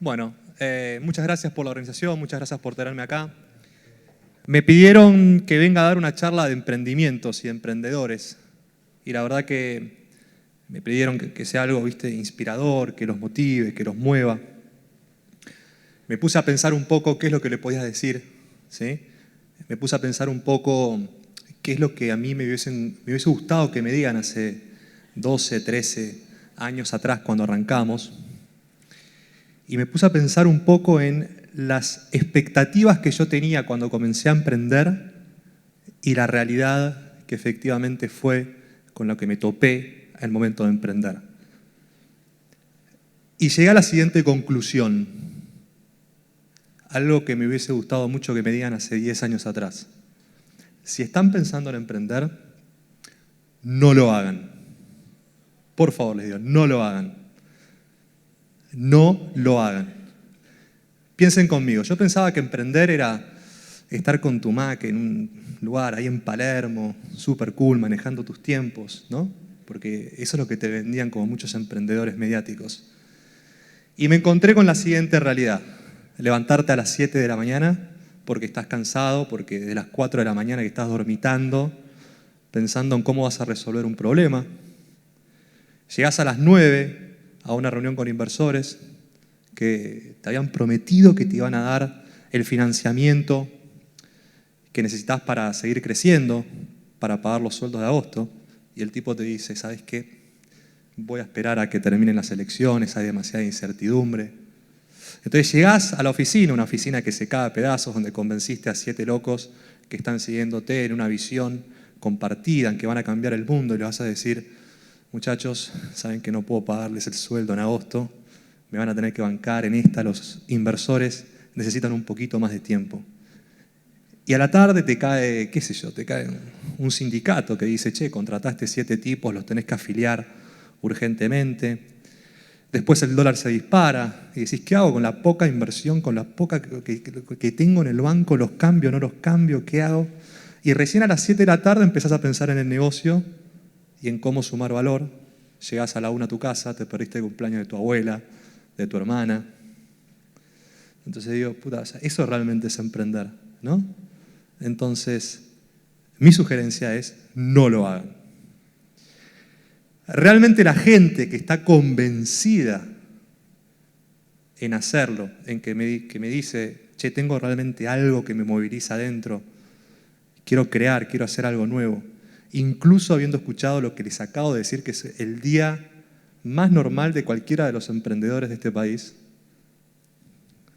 Bueno, muchas gracias por la organización, muchas gracias por tenerme acá. Me pidieron que venga a dar una charla de emprendimientos y de emprendedores. Y la verdad que me pidieron que sea algo, ¿viste?, inspirador, que los motive, que los mueva. Me puse a pensar un poco qué es lo que le podía decir, ¿sí? Me puse a pensar un poco qué es lo que a mí me hubiese gustado que me digan hace 12, 13 años atrás cuando arrancamos. Y me puse a pensar un poco en las expectativas que yo tenía cuando comencé a emprender y la realidad que efectivamente fue con lo que me topé al momento de emprender. Y llegué a la siguiente conclusión, algo que me hubiese gustado mucho que me digan hace 10 años atrás. Si están pensando en emprender, no lo hagan. Por favor, les digo, no lo hagan. No lo hagan. Piensen conmigo, yo pensaba que emprender era estar con tu Mac en un lugar ahí en Palermo, súper cool, manejando tus tiempos, ¿no? Porque eso es lo que te vendían como muchos emprendedores mediáticos. Y me encontré con la siguiente realidad. Levantarte a las 7 de la mañana porque estás cansado, porque de las 4 de la mañana que estás dormitando, pensando en cómo vas a resolver un problema. Llegás a las 9 a una reunión con inversores que te habían prometido que te iban a dar el financiamiento que necesitas para seguir creciendo, para pagar los sueldos de agosto, y el tipo te dice, ¿sabes qué? Voy a esperar a que terminen las elecciones, hay demasiada incertidumbre. Entonces llegás a la oficina, una oficina que se cae a pedazos, donde convenciste a 7 locos que están siguiéndote en una visión compartida, en que van a cambiar el mundo, y le vas a decir, muchachos, saben que no puedo pagarles el sueldo en agosto, me van a tener que bancar en esta, los inversores necesitan un poquito más de tiempo. Y a la tarde te cae, qué sé yo, te cae un sindicato que dice, che, contrataste 7 tipos, los tenés que afiliar urgentemente. Después el dólar se dispara y decís, ¿qué hago con la poca inversión, con la poca que tengo en el banco? ¿Los cambio, no los cambio? ¿Qué hago? Y recién a las 7 de la tarde empezás a pensar en el negocio y en cómo sumar valor. Llegás a la 1 a tu casa, te perdiste el cumpleaños de tu abuela, de tu hermana. Entonces digo, puta, o sea, eso realmente es emprender, ¿no? Entonces, mi sugerencia es, no lo hagan. Realmente la gente que está convencida en hacerlo, en que me dice, che, tengo realmente algo que me moviliza adentro, quiero crear, quiero hacer algo nuevo, incluso habiendo escuchado lo que les acabo de decir, que es el día más normal de cualquiera de los emprendedores de este país,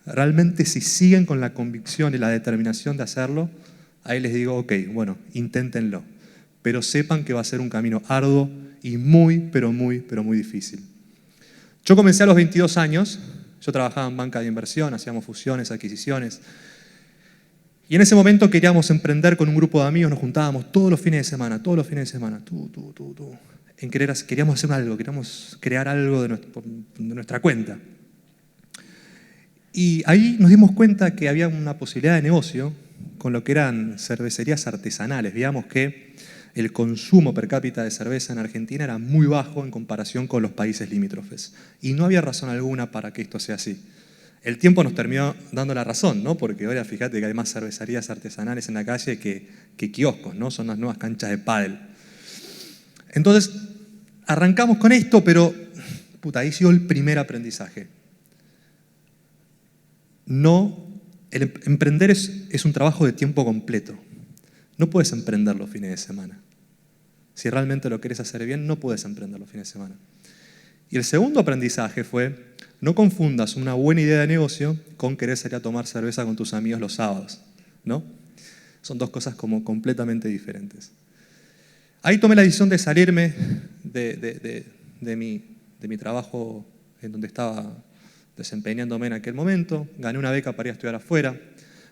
realmente si siguen con la convicción y la determinación de hacerlo, ahí les digo, ok, bueno, inténtenlo, pero sepan que va a ser un camino arduo y muy, pero muy difícil. Yo comencé a los 22 años, yo trabajaba en banca de inversión, hacíamos fusiones, adquisiciones, y en ese momento queríamos emprender con un grupo de amigos, nos juntábamos todos los fines de semana, queríamos hacer algo, queríamos crear algo de nuestra cuenta. Y ahí nos dimos cuenta que había una posibilidad de negocio con lo que eran cervecerías artesanales. Veíamos que el consumo per cápita de cerveza en Argentina era muy bajo en comparación con los países limítrofes. Y no había razón alguna para que esto sea así. El tiempo nos terminó dando la razón, ¿no? Porque ahora fíjate que hay más cervecerías artesanales en la calle que kioscos, ¿no? Son las nuevas canchas de pádel. Entonces, arrancamos con esto, pero ahí llegó el primer aprendizaje. Emprender es un trabajo de tiempo completo. No puedes emprender los fines de semana. Si realmente lo querés hacer bien, no puedes emprender los fines de semana. Y el segundo aprendizaje fue, no confundas una buena idea de negocio con querer salir a tomar cerveza con tus amigos los sábados, ¿no? Son dos cosas como completamente diferentes. Ahí tomé la decisión de salirme de mi trabajo en donde estaba desempeñándome en aquel momento, gané una beca para ir a estudiar afuera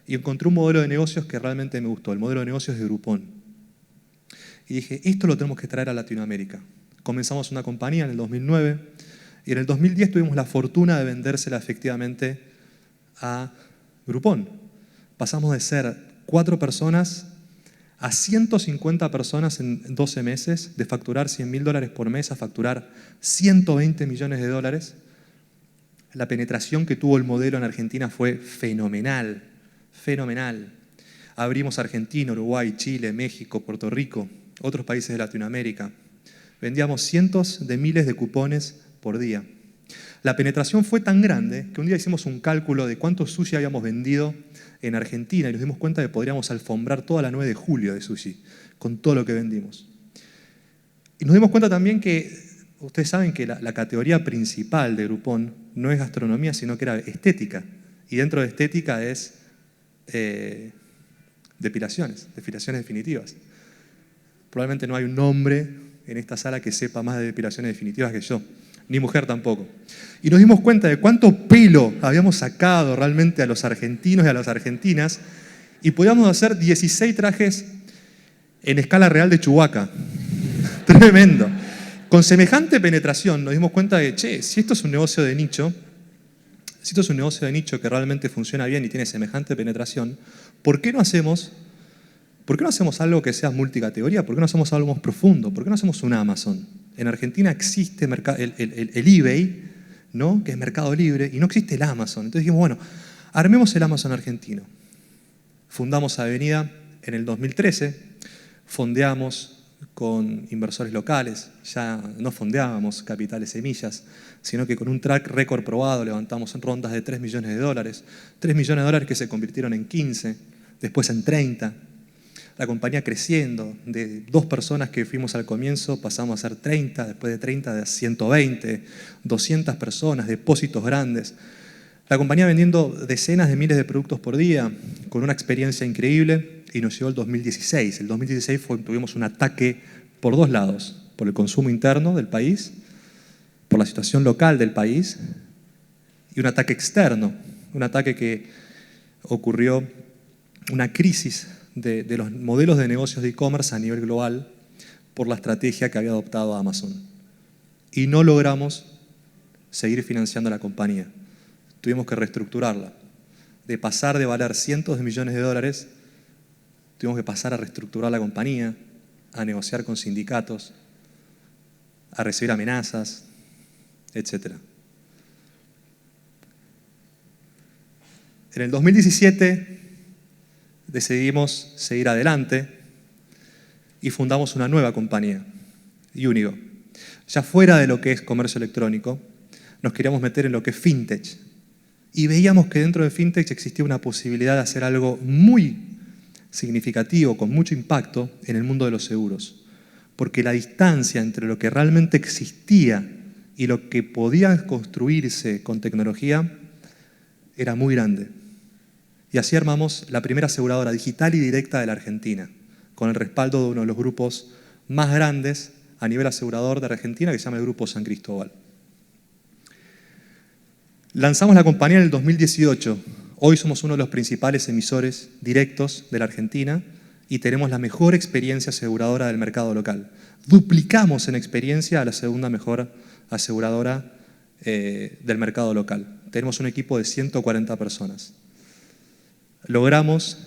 y encontré un modelo de negocios que realmente me gustó, el modelo de negocios de Groupon. Y dije, esto lo tenemos que traer a Latinoamérica. Comenzamos una compañía en el 2009 y en el 2010 tuvimos la fortuna de vendérsela efectivamente a Groupon. Pasamos de ser 4 personas a 150 personas en 12 meses, de facturar $100.000 por mes a facturar $120 millones. La penetración que tuvo el modelo en Argentina fue fenomenal, fenomenal. Abrimos Argentina, Uruguay, Chile, México, Puerto Rico, otros países de Latinoamérica. Vendíamos cientos de miles de cupones por día. La penetración fue tan grande que un día hicimos un cálculo de cuánto sushi habíamos vendido en Argentina y nos dimos cuenta de que podríamos alfombrar toda la 9 de julio de sushi con todo lo que vendimos. Y nos dimos cuenta también que, ustedes saben que la categoría principal de Groupon no es gastronomía, sino que era estética. Y dentro de estética es depilaciones definitivas. Probablemente no hay un hombre en esta sala que sepa más de depilaciones definitivas que yo, ni mujer tampoco. Y nos dimos cuenta de cuánto pelo habíamos sacado realmente a los argentinos y a las argentinas, y podíamos hacer 16 trajes en escala real de Chewbacca. Tremendo. Con semejante penetración nos dimos cuenta de, che, si esto es un negocio de nicho, que realmente funciona bien y tiene semejante penetración, ¿por qué no hacemos algo que sea multicategoría? ¿Por qué no hacemos algo más profundo? ¿Por qué no hacemos un Amazon? En Argentina existe el eBay, ¿no? Que es Mercado Libre, y no existe el Amazon. Entonces dijimos, bueno, armemos el Amazon argentino. Fundamos Avenida en el 2013, fondeamos con inversores locales, ya no fondeábamos capitales semillas, sino que con un track récord probado levantamos rondas de $3 millones. $3 millones que se convirtieron en 15, después en 30. La compañía creciendo, de 2 personas que fuimos al comienzo pasamos a ser 30, después de 30 de 120, 200 personas, depósitos grandes. La compañía vendiendo decenas de miles de productos por día, con una experiencia increíble, y nos llegó el 2016. El 2016 tuvimos un ataque por 2 lados, por el consumo interno del país, por la situación local del país, y un ataque externo, un ataque que ocurrió, una crisis de los modelos de negocios de e-commerce a nivel global por la estrategia que había adoptado Amazon. Y no logramos seguir financiando la compañía. Tuvimos que reestructurarla. De pasar de valer cientos de millones de dólares, tuvimos que pasar a reestructurar la compañía, a negociar con sindicatos, a recibir amenazas, etc. En el 2017 decidimos seguir adelante y fundamos una nueva compañía, Unigo. Ya fuera de lo que es comercio electrónico, nos queríamos meter en lo que es fintech. Y veíamos que dentro de fintech existía una posibilidad de hacer algo muy significativo, con mucho impacto en el mundo de los seguros. Porque la distancia entre lo que realmente existía y lo que podía construirse con tecnología era muy grande. Y así armamos la primera aseguradora digital y directa de la Argentina, con el respaldo de uno de los grupos más grandes a nivel asegurador de Argentina, que se llama el Grupo San Cristóbal. Lanzamos la compañía en el 2018. Hoy somos uno de los principales emisores directos de la Argentina y tenemos la mejor experiencia aseguradora del mercado local. Duplicamos en experiencia a la segunda mejor aseguradora del mercado local. Tenemos un equipo de 140 personas. Logramos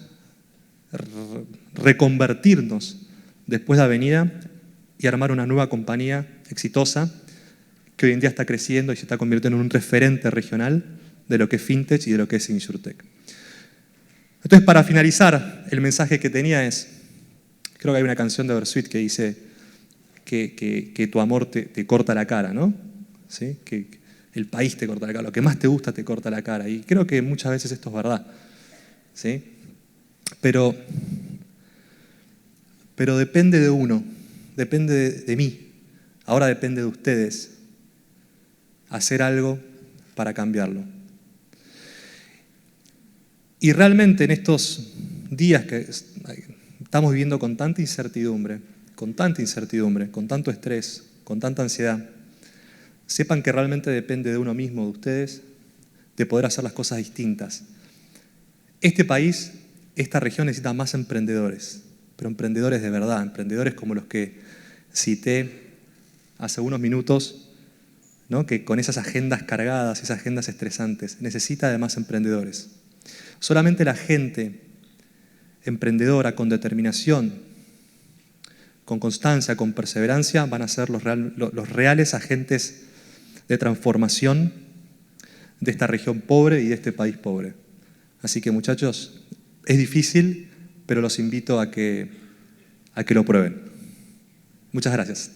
reconvertirnos después de Avenida y armar una nueva compañía exitosa que hoy en día está creciendo y se está convirtiendo en un referente regional de lo que es fintech y de lo que es insurtech. Entonces, para finalizar, el mensaje que tenía es, creo que hay una canción de Versuit que dice que tu amor te corta la cara, ¿no? ¿Sí? Que el país te corta la cara, lo que más te gusta te corta la cara. Y creo que muchas veces esto es verdad. ¿Sí? Pero depende de uno, depende de mí, ahora depende de ustedes hacer algo para cambiarlo. Y realmente en estos días que estamos viviendo con tanta incertidumbre, con tanto estrés, con tanta ansiedad, sepan que realmente depende de uno mismo, de ustedes, de poder hacer las cosas distintas. Este país, esta región necesita más emprendedores, pero emprendedores de verdad, emprendedores como los que cité hace unos minutos, ¿no? Que con esas agendas cargadas, esas agendas estresantes, necesita de más emprendedores. Solamente la gente emprendedora, con determinación, con constancia, con perseverancia, van a ser los reales agentes de transformación de esta región pobre y de este país pobre. Así que, muchachos, es difícil, pero los invito a que lo prueben. Muchas gracias.